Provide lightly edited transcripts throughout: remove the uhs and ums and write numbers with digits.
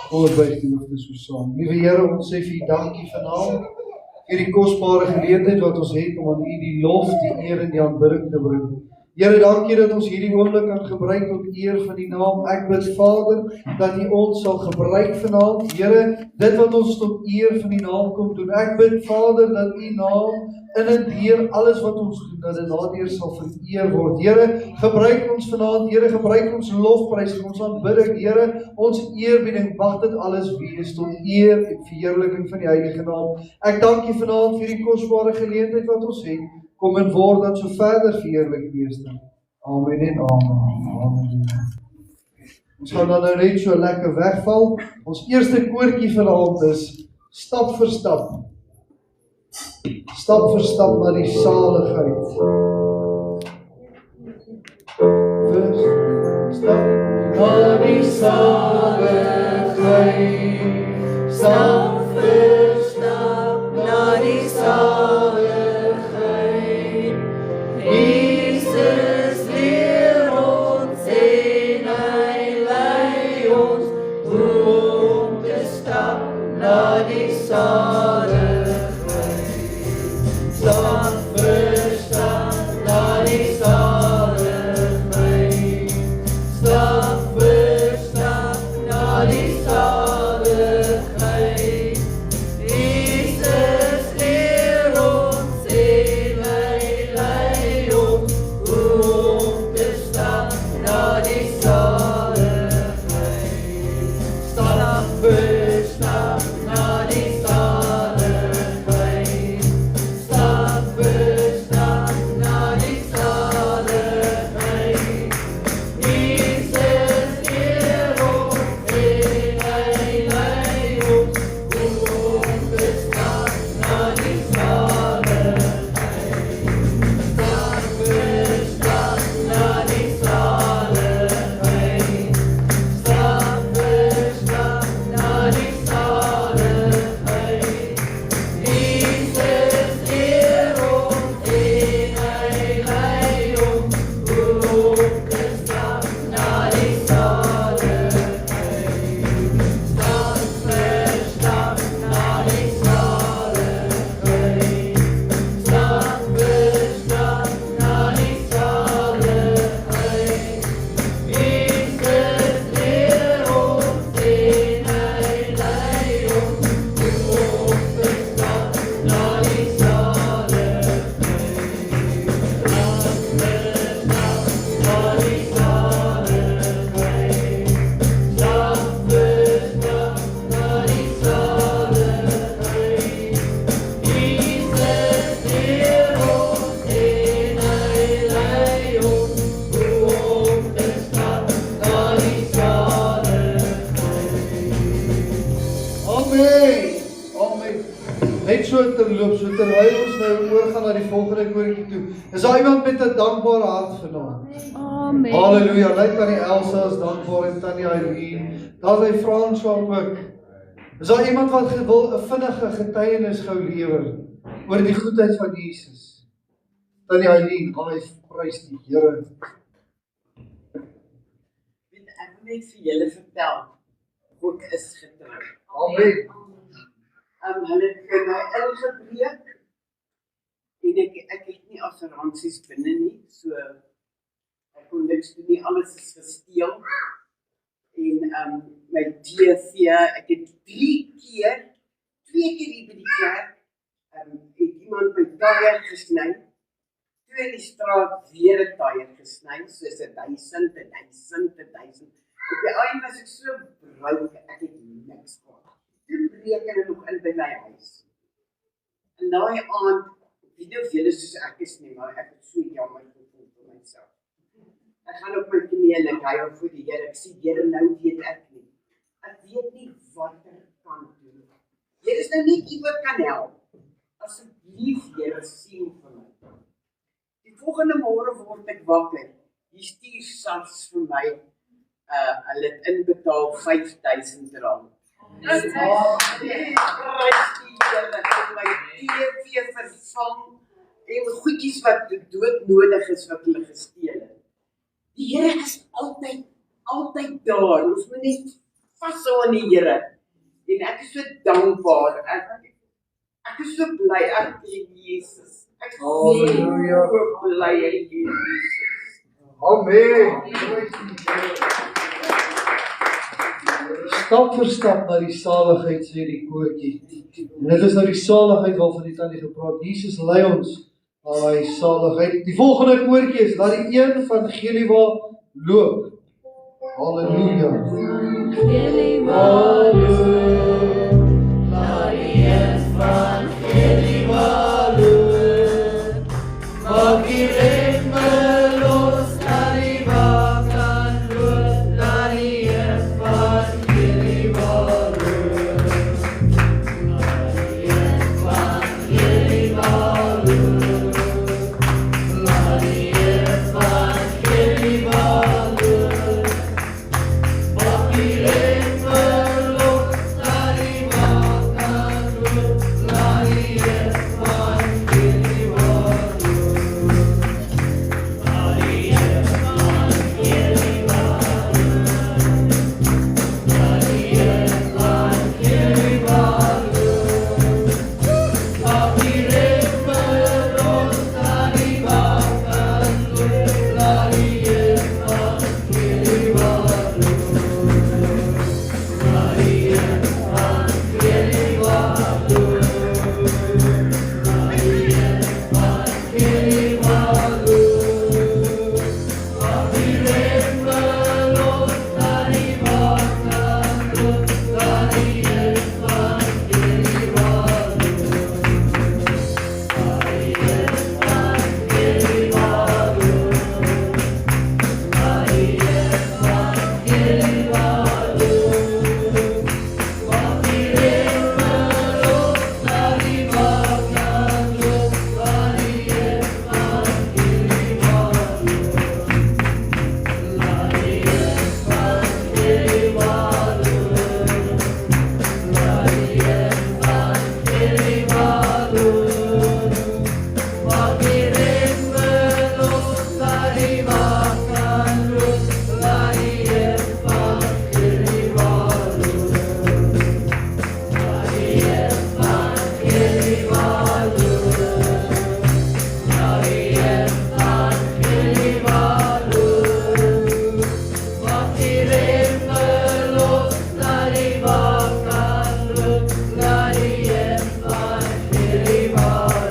Kom ons buig die hoofde so saam. Liewe Here, ons sê vir U dankie vanaand vir die kosbare geleentheid wat ons het om aan U die lof, die eer en die aanbidding te bring. Here, dankie dat ons hierdie oomblik kan gebruik tot eer van die naam. Ek bid, Vader, dat U ons sal gebruik vanaand. Here, dit wat ons tot eer van die naam kom doen. Ek bid, Vader, dat U naam in en deur alles wat ons doen, dat dit daardeur sal vereer word. Here, gebruik ons vanaand. Here, gebruik ons lofprys, ons aanbidding. Here, ons eerbieding, mag dit alles wees tot eer en verheerliking van die heilige naam. Ek dank U vanaand vir die kosbare geleentheid wat ons het. Kom en word dat so verder verheerlik Meester. Amen en amen. Amen. Ons gaan dan nou net so lekker wegval. Ons eerste koortjie vanaand is stap vir stap. Stap vir stap na die saligheid. Stap na die saligheid. Stap vir stap na die saligheid. Jesus leer ons en hy lei ons om te stap na die saligheid. Stap vir stap na die saligheid. Stap vir stap na die saligheid. Jesus leer ons en hy lei ons om te stap na die saligheid. Stap vir stap na die saligheid. Stap vir stap na die saligheid. Jesus leer ons en hy lei ons om te stap na die saligheid. Stap vir stap na die saligheid. Stap vir stap na die saligheid. Jesus leer ons en hy lei ons om te stap na die saligheid. Stap vir stap na die saligheid. Stap vir stap na die saligheid. Jesus leer ons en hy lei ons om te stap na die saligheid. Amen. Amen. Net so terloop, so terwyl ons nou oorgaan na die volgende koortjie toe. Is daar iemand met 'n dankbare hart vanaand? Amen. Halleluja. Lyk aan die Elsa is dankbaar en Tannie Eileen. Daar's hy François ook. Is daar iemand wat wil 'n vinnige getuienis gou lewer oor die goedheid van Jesus? Tannie Eileen, baie prys die Here. Ek wil net vir julle vertel, God is getrou. Amen. Hulle het vir my ingebreek en ek het nie assuransies binne nie, so ek kon niks doen nie, alles is gesteel. En my TV, ek het 2 keer hier by die kerk, het iemand my taier gesny, 2 in die straat weer 'n taier gesny, soos 1000. Op die einde was ek so brouk, ek het niks gehad. Toe breek hulle nog in by my huis. En daai aand, ek weet nie of julle soos ek is nie, maar ek het so jammer gevoel vir myself. Ek gaan op my knieë en ek huil voor die Here. Ek sê, Here, nou weet ek nie. Ek weet nie wat ek kan doen. Here is nou net iets wat kan help. Asseblief, Here, sien vir my. Die volgende môre word ek wakker. Die stuur SARS vir my. Hulle het inbetaal R5000. Prys die Here, dat my TV vervang en goedjies wat doodnodig is wat hulle gesteel het. Die Here is altyd daar. Ons moet net vashou aan die Here. En ek is so dankbaar. Ek is so bly aan Jesus. Ek is Halleluja. so bly aan Jesus. Amen. Stap vir stap na die saligheid, sê die koortjie. En dit is nou die saligheid waarvan die tannie gepraat. Jesus lei ons na die saligheid. Die volgende koortjie is, laat die een van Geliwa loop. Halleluja. Geliwa loop. Laat die een van Geliwa loop. Maak die ritme los, laat die waken loop. Laat die een van Geliwa loop. Laat die een van Geliwa loop. Laat die een van Geliwa loop. Maak die ritme los, laat die waken loop. Laat die een van Geliwa loop. Laat die een van Geliwa loop. Laat die een van Geliwa loop. Maak die ritme los, laat die waken loop. Laat die een van Geliwa loop. Laat die een van Geliwa loop. Laat die een van Geliwa loop. Maak die ritme los, laat die waken loop. Laat die een van Geliwa loop. Laat die een van Geliwa loop. Laat die een van Geliwa loop. Maak die ritme los, laat die waken loop. Laat die een van Geliwa loop. Laat die een van Geliwa loop. Laat die een van Geliwa loop. Maak die ritme los, laat die waken loop. Laat die een van Geliwa loop.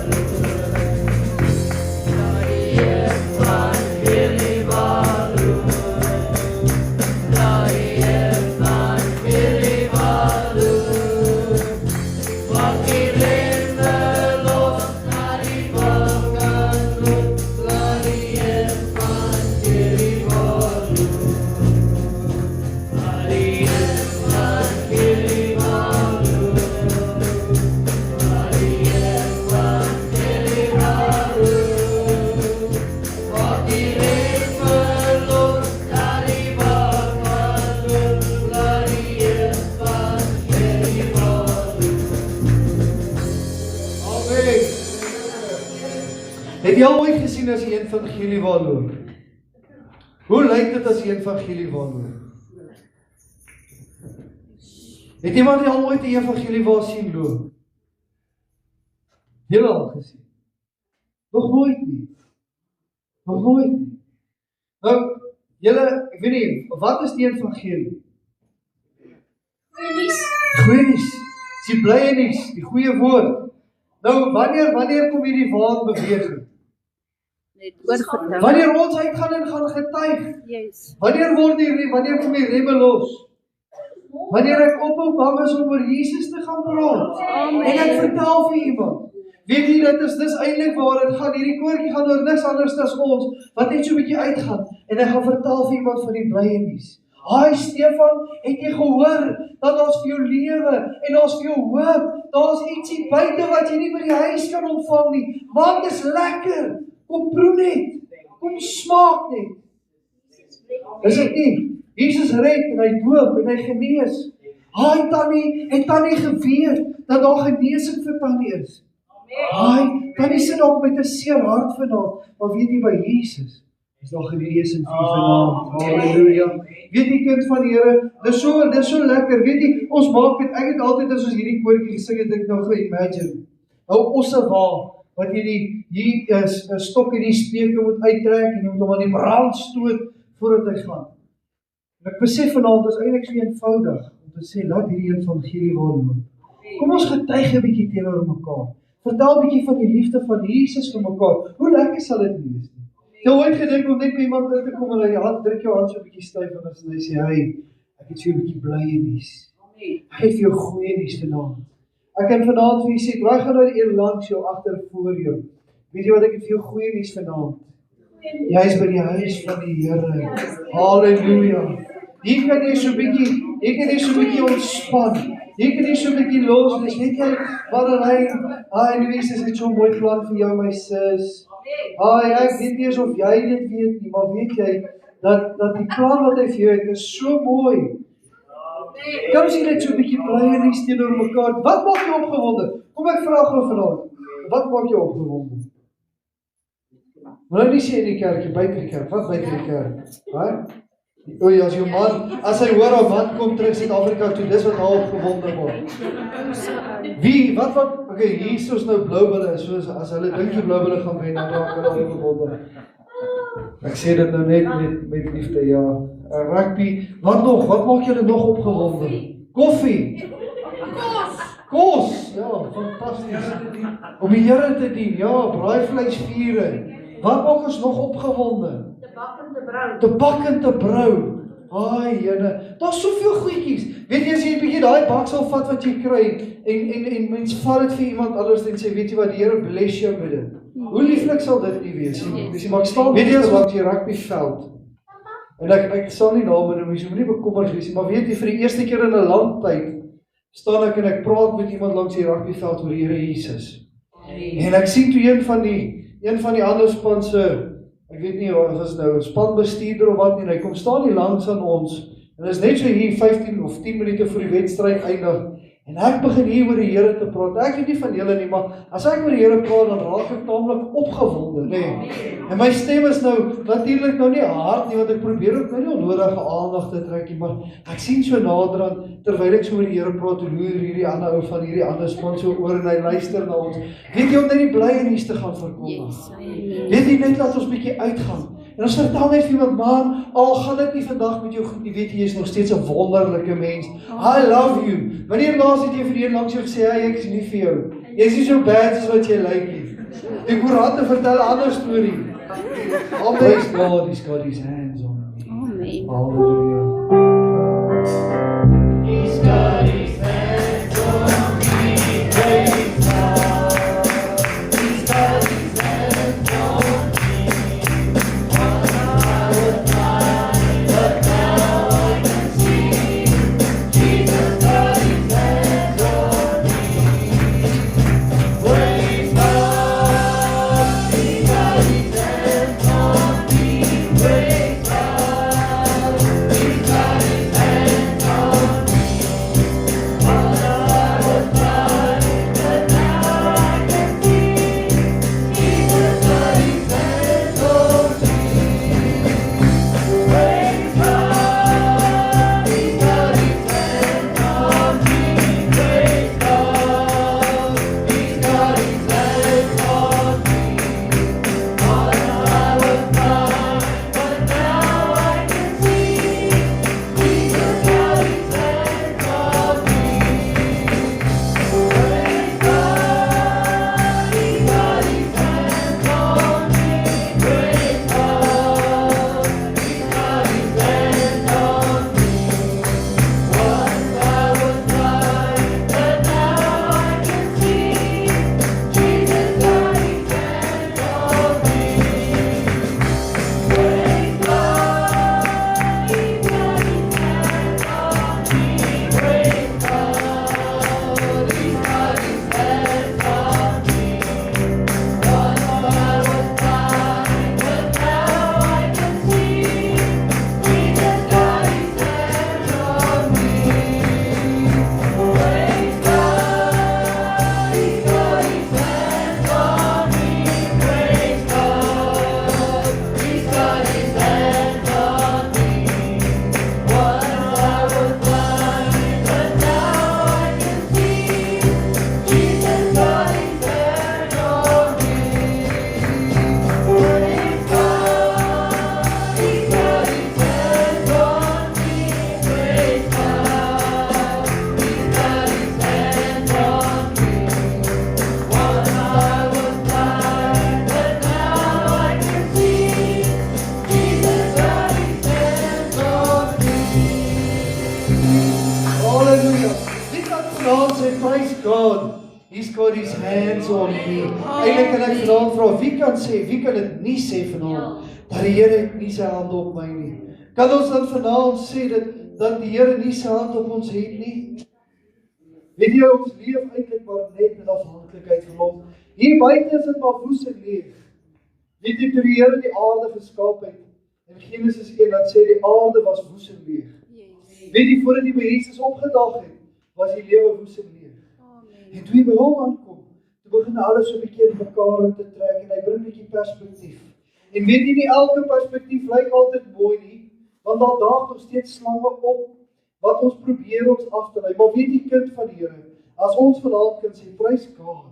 Laat die een van Geliwa loop. Laat die een van Geliwa loop. Maak die ritme los, laat die waken loop. Laat die een van Geliwa loop. Laat die een van Geliwa loop. Laat die een van Geliwa loop. Maak die ritme los, laat die waken loop. Laat die een van Geliwa loop. Laat die een van Geliwa loop. Laat die een van Geliwa loop. Maak die ritme los, laat die waken loop. Laat die een van Geliwa loop. Amen. Het jy al ooit gesien as die een van Geliwa loop? Hoe lyk dit as die een van Geliwa loop? Het iemand al ooit die evangelie sien loop? Julle al gesien? Nog nooit nie. Nog nooit nie. Nou, julle, ek weet nie, wat is die evangelie? Goeie nuus. Die blye nuus, die goeie woord. Nou, wanneer kom hierdie ware beweging? Wanneer ons uitgaan en gaan getuig? Wanneer wanneer kom die remme los? Wanneer ek ophou bang is om oor Jesus te gaan praat. En ek vertel vir iemand. Weet jy, dis eintlik waar dit gaan. Hierdie koortjie gaan oor niks anders as ons, wat net so 'n bietjie uitgaan. En ek gaan vertel vir iemand van die blye nuus. Haai Stefan, het jy gehoor dat ons vir jou lewe en ons vir jou hoop? Daar's ietsie buite wat jy nie by die huis kan ontvang nie. Maar dit is lekker. Kom proe net. Kom smaak net. Is dit nie? Jesus red en hy doop en hy genees. Haai Tannie, het Tannie geweet dat daar genesing vir Tannie is? Haai, Tannie sit dalk met 'n seer hart vanaand, maar weet jy by Jesus Is daar genees in vir vanaand. Halleluja. Weet jy kind van die Here, dis so lekker. Weet jy, ons maak dit, ek het altyd as ons hierdie koortjie gesing het, ek nou ge-imagine. Nou ossewa, wat jy hier stok in die speke moet uittrek en jy moet hom aan die brand stoot voordat hy gaan. En ek besef vanaand is eintlik so eenvoudig om te sê, laat hierdie evangelie waar loop. Kom ons getuig 'n bietjie teenoor mekaar. Vertel 'n bietjie van die liefde van Jesus vir mekaar. Hoe lekker sal dit wees? Jy het ooit gedink om net by iemand in te kom en hy druk jou hand so 'n bietjie styf en dan sê hy, ek het vir jou 'n bietjie blye nuus. Ek het vir jou goeie nuus vanaand. Ek kan vanaand vir jou sê, draai gaan nou die een langs jou agter voor jou. Weet jy wat, ek het vir jou goeie nuus vanaand. Jy is by die huis van die Here. Halleluja. Hier kan jy so 'n bietjie ontspan. Hier kan jy so 'n bietjie los. Dis net jy wanneer hy Jesus het so 'n mooi plan vir jou, my sis. Ek weet nie eens of jy dit weet nie, maar weet jy dat die plan wat hy vir jou het is so mooi. Kom sien net so 'n bietjie blye nuus teenoor mekaar. Wat maak jou opgewonde? Kom ek vra gou vanaand. Wat maak jou opgewonde? Nou nie sê in die kerk, buite die kerk. Wat buite die kerk? Hè? Oei, as jou man, as hy hoor of man kom terug Suid-Afrika toe, dis wat haar opgewonde word. Wie? Wat? Okay, hier is ons nou Bloubulle, soos as hulle dink die Bloubulle gaan wen, dan raak hulle opgewonde. Ek sê dit nou net met liefde, ja. Rugby, wat nog? Wat maak julle nog opgewonde? Koffie. Kos. Ja, fantasties. Om die Here te dien, ja, braaivleisvure. Wat maak ons nog opgewonde? Te bak en te brou. Jene, daar's soveel goedjies. Weet jy, as jy 'n bietjie daai baksel vat wat jy kry en mens vat dit vir iemand anders en sê, weet jy wat, die Here bless jou met dit. Hoe lieflik sal dit nie wees nie? Dis maar ek staan, weet jy, as wat jy rugbyveld. En ek sal nie name noem, jy moet nie bekommerd wees nie, maar weet jy, vir die eerste keer in 'n lang tyd staan ek en ek praat met iemand langs die rugbyveld oor die Here Jesus. En ek sien toe een van die ander span se, ek weet nie of is nou 'n spanbestuurder of wat nie, hy kom staan hier langs aan ons en is net so hier 15 of 10 minute voor die wedstryd eindig. En ek begin hier oor die Here te praat. Ek weet nie van julle nie, maar as ek oor die Here praat, dan raak ek taamlik opgewonde, nê. En my stem is nou natuurlik nou nie hard nie, want ek probeer ook nou nie onnodige aandag te trek nie, maar ek sien so nader aan terwyl ek so oor die Here praat, hoe hierdie ander ou van hierdie ander span so oor en hy luister na ons. Weet jy om net die blye nuus te gaan verkondig? Weet jy net dat ons bietjie uitgaan? En ons vertel net vir iemand, man, al gaan dit nie vandag met jou goed nie, weet jy is nog steeds 'n wonderlike mens. I love you. Wanneer laas het jy vir een langs jou gesê, ek is lief vir jou. Jy is nie so bad soos wat jy lyk nie. Die koerante vertel 'n ander storie. Always God has got his hands on me. Amen. Hallelujah. He's got his hands on me. Praise God. He's got his hands on me. Praise God. vanaand sê, praise God, He's got His hands on me. Eintlik kan ek vanaand vra, wie kan dit nie sê vanaand, dat die Here het nie sy hand op my nie. Kan ons dan vanaand sê dat die Here nie sy hand op ons het nie? Weet jy, ons leef eintlik maar net in afhanklikheid van hom. Hier buite is dit maar woes en leeg. Weet jy, toe die Here die aarde geskaap het, in Genesis 1, dat sê die aarde was woes en leeg. Weet jy, voordat die by Jesus opgedag het, was die lewe woes en leeg. En toe hy by hom aankom, toe begin alles so 'n bietjie in mekaar te trek en hy bring 'n bietjie perspektief. En weet jy, nie elke perspektief lyk altyd mooi nie, want daar daag nog steeds slange op wat ons probeer ons af te lei. Maar weet die kind van die Here, as ons vanaand kan sê, praise God,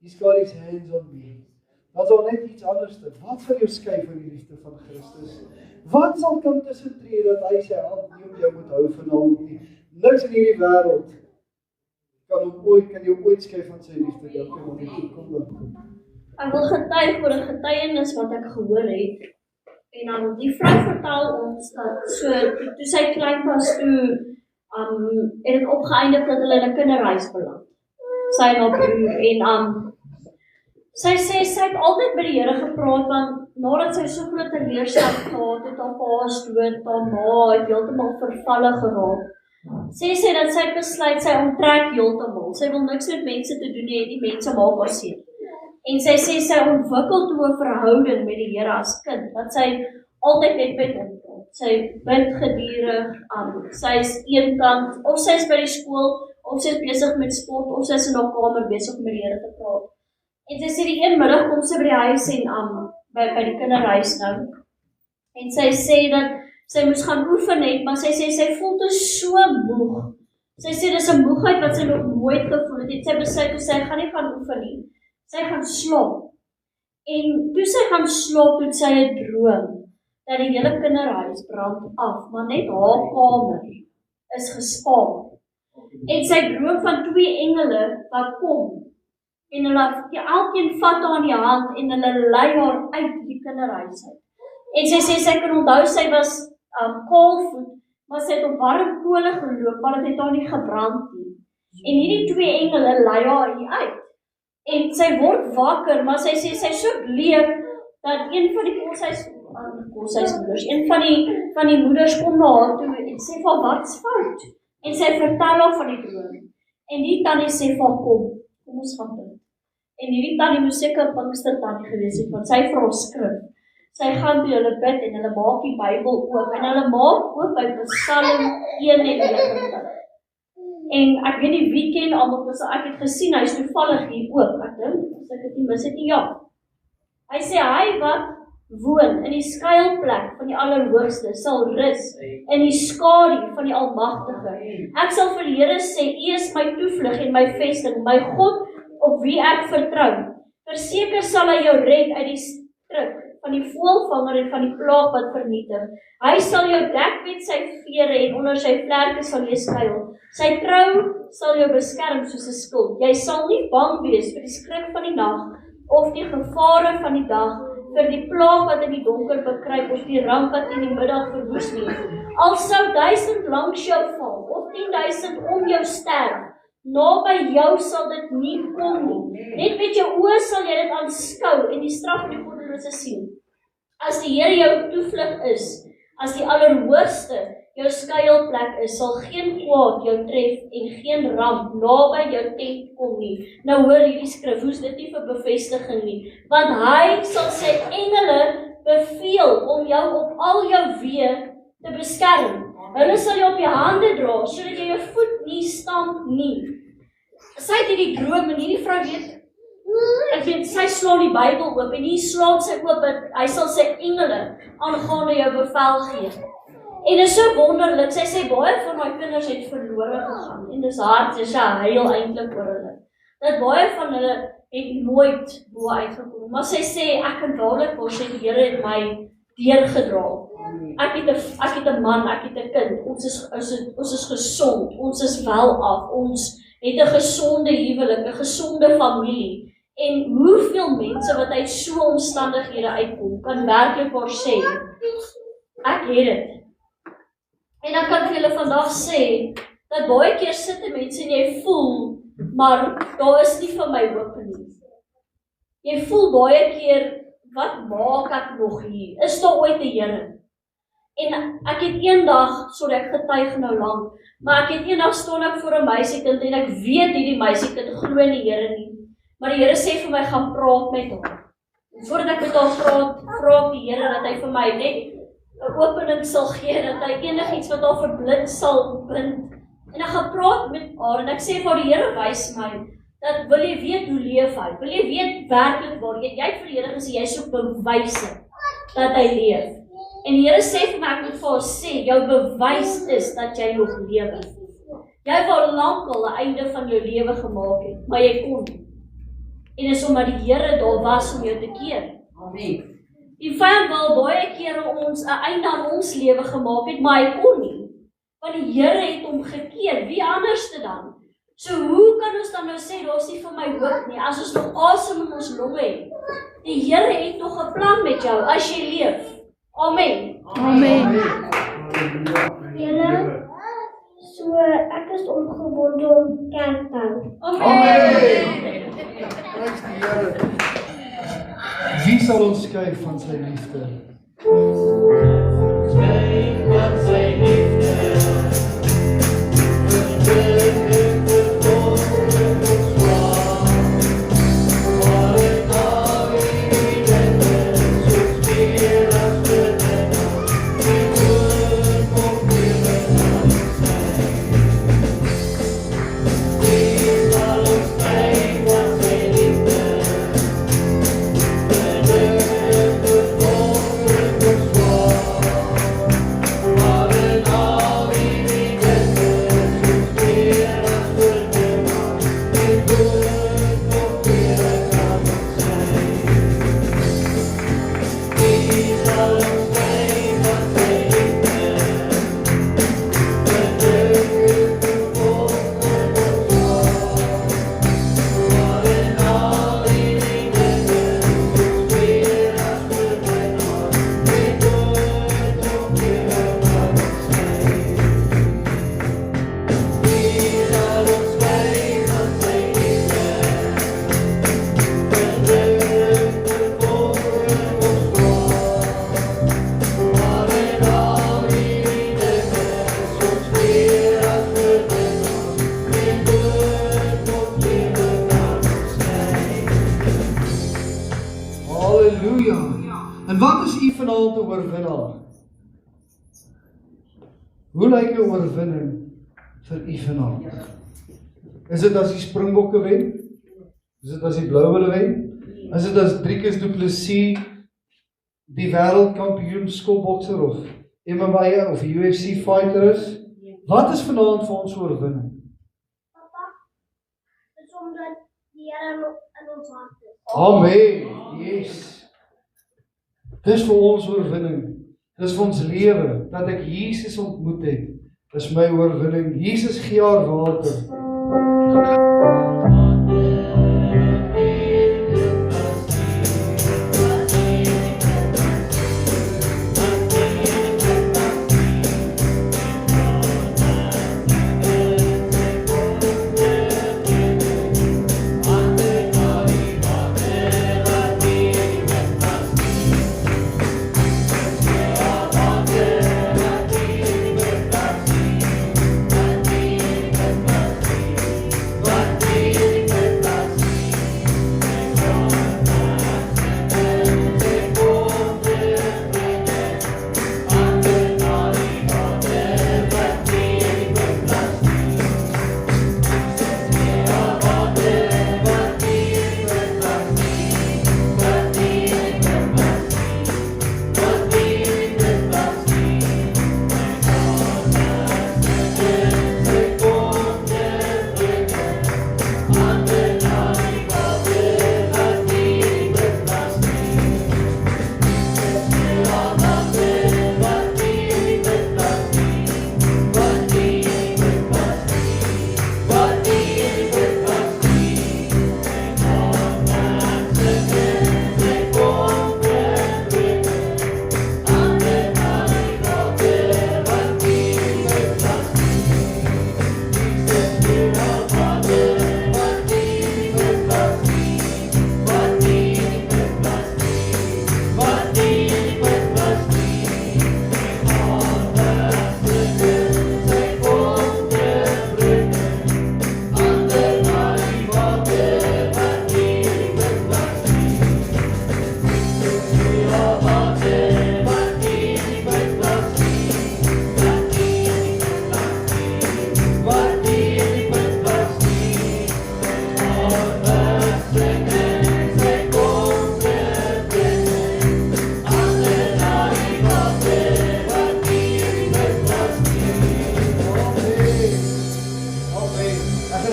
He's got His hands on me. Dan sal net iets anders te. Wat sal jou skei van die liefde van Christus? Wat sal kan tussentree dat hy sy hand nie op jou moet hou vanaand nie? Niks in hierdie wêreld kan jou ooit skei van sy liefde. Dankie man, ek kom dan. Ek wil getuig oor 'n getuienis wat ek gehoor het. En dan die vrou vertel ons dat toe sy klein was toe het dit opgeëindig dat hulle in 'n kinderhuis beland. Sy en haar broer en sy sê sy het altyd by die Here gepraat want nadat sy so groot teleurstelling gehad het, haar pa is dood, haar ma het heeltemal vervalle geraak. Sê dat sy besluit sy onttrek heeltemal. Sy wil niks met mense te doen hê, die mense maak haar seer. En sy sê sy ontwikkel toe 'n verhouding met die Here as kind, dat sy altyd net met hom praat. Sy bid gedurig, sy is eenkant, of sy is by die skool, of sy is besig met sport, of sy is in haar kamer besig om met die Here te praat. En sy sê die een middag kom sy by die huis en by die kinderhuis nou. En sy sê dat sy moes gaan oefen het, maar sy sê sy voel toe so moeg. Sy sê dis 'n moegheid wat sy nog nooit gevoel het. Sy besluit toe sy gaan nie gaan oefen nie. Sy gaan slaap. En toe sy gaan slaap, het sy 'n droom dat die hele kinderhuis brand af, maar net haar kamer is gespaar. En sy droom van 2 engele wat kom en elkeen vat haar in die hand en hulle lei haar uit die kinderhuis uit. En sy sê sy kan onthou sy was kaalvoet, maar sy het op warm kole geloop, maar dit het haar nie gebrand nie. En hierdie 2 engele lei haar hier uit. En sy word wakker, maar sy sê sy is so bleek dat een van die koshuismoeders, een van die moeders kom na haar toe en sê van wat's fout? En sy vertel haar van die droom. En die tannie sê van kom ons gaan bid. En hierdie tannie moes seker 'n Pinkster tannie gewees het, want sy vra skrif. Sy gaan toe hulle bid en hulle maak die Bybel oop en hulle maak oop by Psalm 91. En ek weet nie wie ken almal, ek het gesien hy is toevallig hier oop. Ek dink as ek dit nie mis het nie, ja. Hy sê hy wat woon in die skuilplek van die Allerhoogste sal rus in die skadu van die Almagtige. Ek sal vir die Here sê, U is my toevlug en my vesting, my God op wie ek vertrou. Verseker sal hy jou red uit die struik van die voëlvanger en van die plaag wat vernietig. Hy sal jou dek met sy vere en onder sy vlerke sal jy skuil. Sy trou sal jou beskerm soos 'n skild. Jy sal nie bang wees vir die skrik van die nag of die gevare van die dag, vir die plaag wat in die donker bekruip of die ramp wat in die middag verwoes nie. Al sou 1000 langs jou val of 10.000 om jou sterf, naby jou sal dit nie kom nie. Net met jou oë sal jy dit aanskou en die straf van die goddelose sien. As die Here jou toevlug is, as die Allerhoogste jou skuilplek is, sal geen kwaad jou tref en geen ramp naby jou tent kom nie. Nou hoor hierdie skrif, hoe's dit nie vir bevestiging nie, want hy sal sy engele beveel om jou op al jou weë te beskerm. Hulle sal jou op jou hande dra, sodat jy jou voet nie stamp nie. Sy het hierdie droom en hierdie vrou weet, sy slaan die Bybel oop en hier slaan sy oop dat hy sal sy engele aangaande jou bevel gee. En dit is so wonderlik, sy sê baie van my kinders het verlore gegaan en dis hard, sy huil eintlik oor hulle. Dat baie van hulle het nooit bo uitgekom, maar sy sê ek kan dadelik hoor sê die Here het my deurgedra. Ek het 'n man, ek het 'n kind, ons is gesond, ons is wel af, ons het 'n gesonde huwelik, 'n gesonde familie. En hoeveel mense wat uit so omstandighede uitkom, kan werklik waar sê, ek het dit. En dan kan ek vir julle vandag sê, dat baie keer sit 'n mens en jy voel, maar daar is nie vir my hoop nie. Jy voel baie keer, wat maak ek nog hier? Is daar ooit 'n Here? En ek het eendag, sorry ek getuig nou lank, maar ek het eendag staan ek voor 'n meisiekind en ek weet hierdie meisiekind glo in die Here nie. Maar die Here sê vir my, gaan praat met haar. En voordat ek met haar praat, vra ek die Here dat hy vir my net 'n opening sal gee, dat hy enigiets wat haar verblind sal bind. En ek gaan praat met haar en ek sê vir die Here wys my, dat wil jy weet hoe leef hy? Wil jy weet werklik waar? Jy het vir die Here gesê, jy soek bewyse dat hy leef. En die Here sê vir my, ek moet vir haar sê, jou bewys is dat jy nog lewe. Jy wou lankal 'n einde van jou lewe gemaak het, maar jy kon nie. En is omdat die Here daar was om jou te keer. Amen. Die vyand wil baie kere ons 'n einde aan ons lewe gemaak het, maar hy kon nie. Want die Here het hom gekeer. Wie anders te dan? So hoe kan ons dan nou sê, daar's nie vir my hoop nie, as ons nog asem in ons longe het? Die Here het nog 'n plan met jou, as jy leef. Amen. Amen. Julle, so ek is opgewonde om kerk te hou. Amen. Prys die Here. Wie sal ons skei van sy liefde? Halleluja. En wat is u vanaand 'n oorwinnaar? Hoe lyk 'n oorwinning vir u vanaand? Is dit as die Springbokke wen? Is dit as die Blouwille wen? Is dit as Driekus Du Plessis die wêreldkampioen skopbokser of MMA of UFC fighter is? Wat is vanaand vir ons oorwinning? Papa, dis omdat die Here in ons hart is. Amen. Yes. Dis vir ons oorwinning. Dis vir ons lewe dat ek Jesus ontmoet het. Dis my oorwinning. Jesus gee haar water.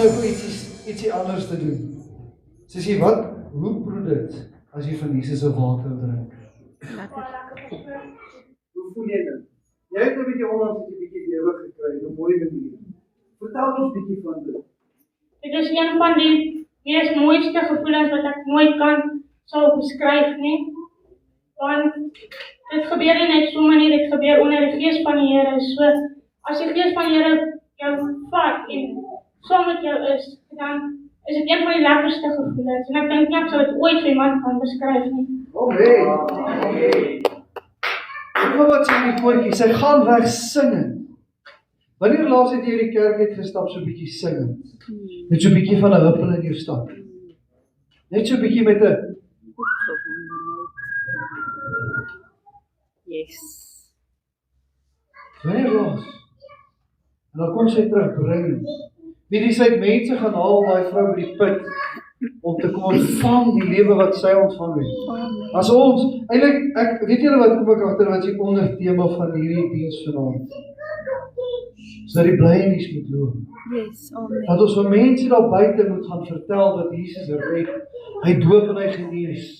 nou vir ietsie anders te doen. Sissie, hoe proe dit as jy van Jesus se water drink? Hoe voel jy dit? Jy het 'n bietjie onlangs 'n bietjie lewe gekry, 'n mooi manier. Vertel ons 'n bietjie van dit. Dit is een van die mees mooiste gevoelens wat ek nooit sal beskryf nie. Want dit gebeur nie net sommer nie, dit gebeur onder die gees van die Here. So, as die gees van die Here jou vat en saam met jou is, dan is dit een van die lekkerste gevoelens. En ek dink nie ek sal dit ooit vir iemand kan beskryf nie. Amen. Hoor wat sê die koortjie, sy gaan weg singend. Wanneer laas het jy die kerk uitgestap so 'n bietjie singend? Met so 'n bietjie van 'n huppel in jou stap. Net so 'n bietjie met 'n Yes. wanneer laas? En dan kom sy terugbring. Wie sy het mense gaan haal daai vrou by die put om te kom ontvang die lewe wat sy ontvang het. As ons, eintlik, weet julle wat kom ek agter wat jy onder tema van hierdie diens vanaand? Is dat die blyenis moet loop. Yes, amen. Dat ons vir mense daar buite moet gaan vertel dat Jesus red, hy doop en hy genees.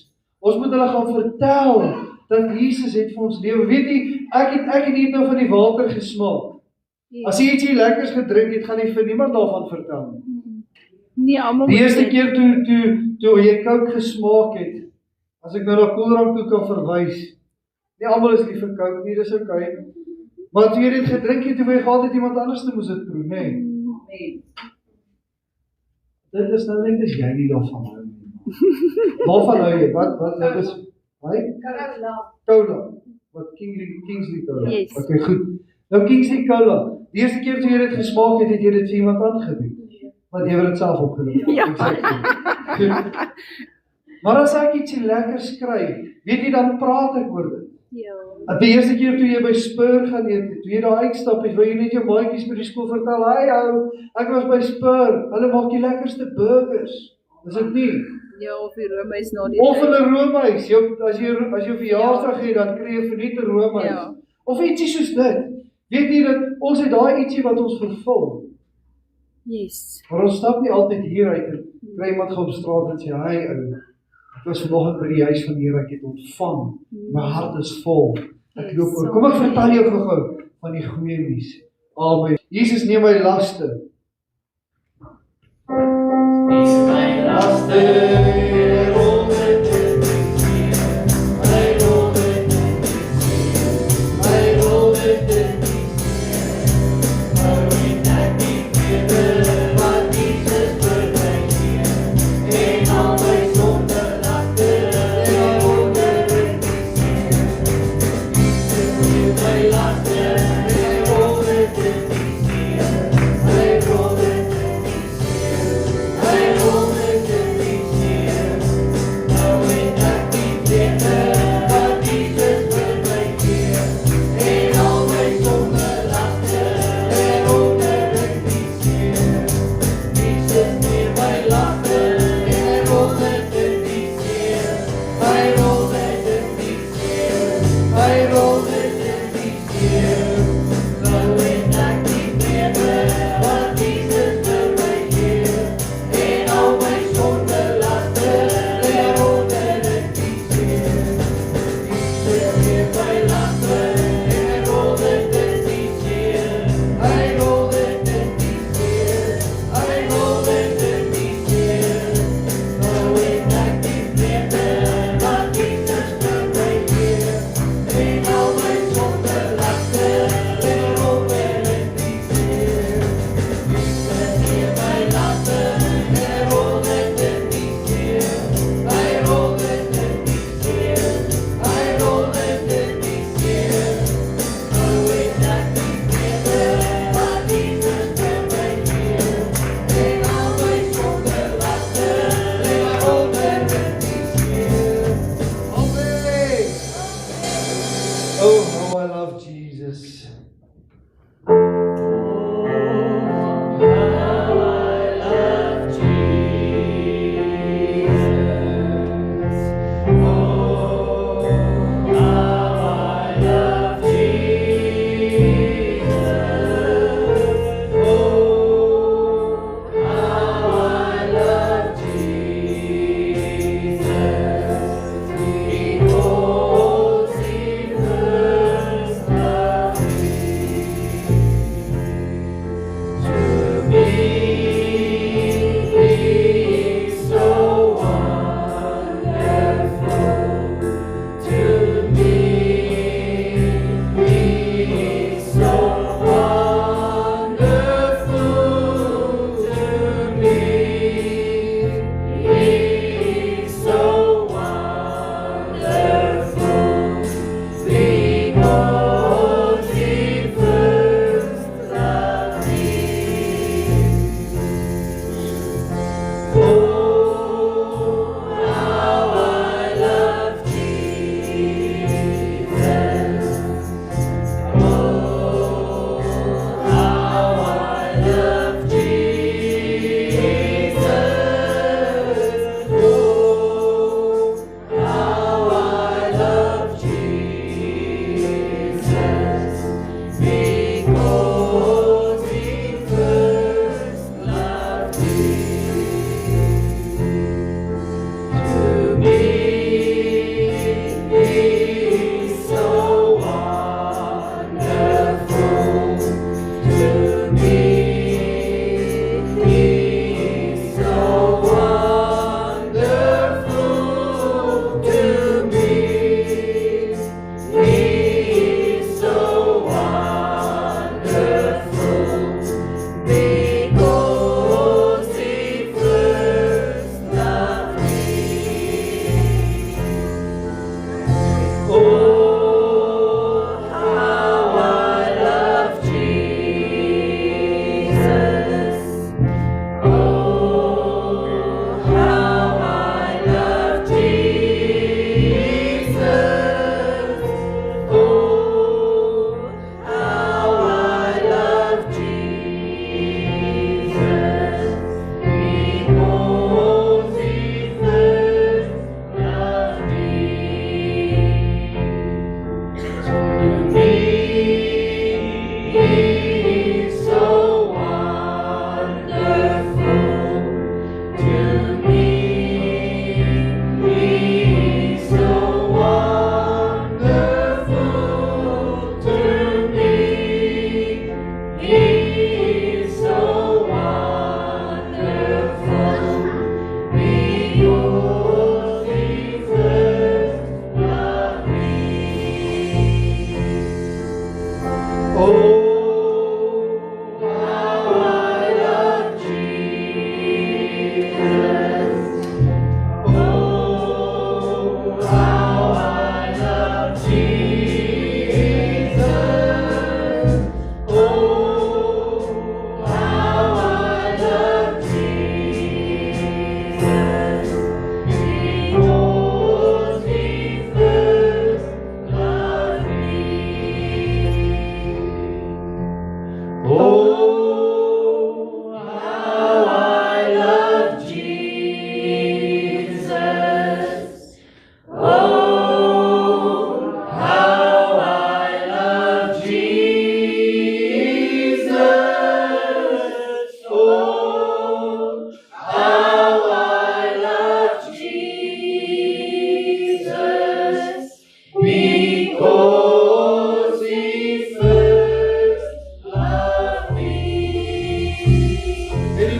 Ons moet hulle gaan vertel dat Jesus het vir ons lewe. Weet jy, ek het hier nou van die water gesmaak. Yes. As jy ietsie lekkers gedrink het, gaan jy vir niemand daarvan vertel nie. Nee, almal Die eerste keer toe jy Coke gesmaak het, as ek nou na koeldrank toe kan verwys, nie almal is lief vir Coke nie, dis okay. Maar toe jy dit gedrink het, toe jy gehad het iemand anders te moes dit proe, nee. Dit is nou net as jy nie daarvan hou nie. Waarvan hou jy? Wat is, Cola. Wat Kingsley Cola. Yes. Okay, goed. Nou Kingsley Cola, die eerste keer toe jy dit gesmaak het, het jy dit vir iemand aangebied. Want jy wil dit self opgedoen. Ja. Goed. Maar as ek ietsie lekkers kry, weet jy, dan praat ek oor dit. Ja. Die eerste keer toe jy by Spur gaan eet, toe jy daar uitstap het, wil jy net jou maatjies by die skool vertel, "Hey ou, ek was by Spur, hulle maak die lekkerste burgers." Is dit nie? Ja, of die roomys na die Of in 'n roomhuis, as jy verjaarsdag het, dan kry jy verniet 'n roomhuis. Ja. Of ietsie soos dit. Weet jy dat ons het daai ietsie wat ons vervul. Yes. Maar ons stap nie altyd hier uit en kry iemand gaan op straat en sê, "Hey ou, ek was vanoggend by die huis van die Here, ek het ontvang. My hart is vol. Ek loop oor." Kom ek vertel jou gou van die goeie nuus. Amen. Jesus neem my laste.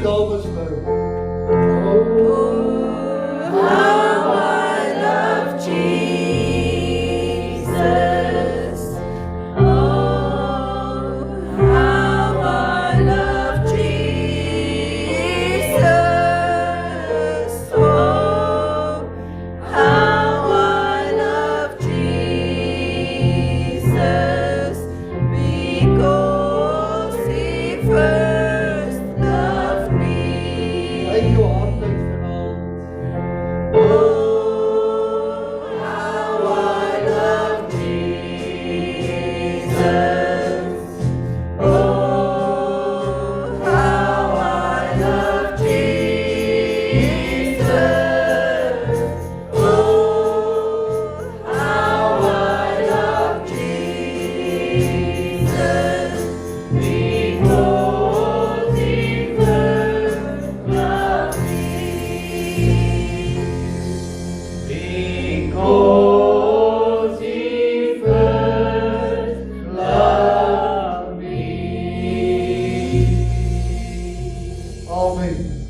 dames bly. How I love Jesus. Oh, how I love Jesus. Oh, how I love Jesus. Because He first loved me. Uit jou hart uit vanaand. Oh, how I love Jesus. Oh, how I love Jesus. Oh, how I love Jesus. Because He first loved me. Because He first loved me. Amen.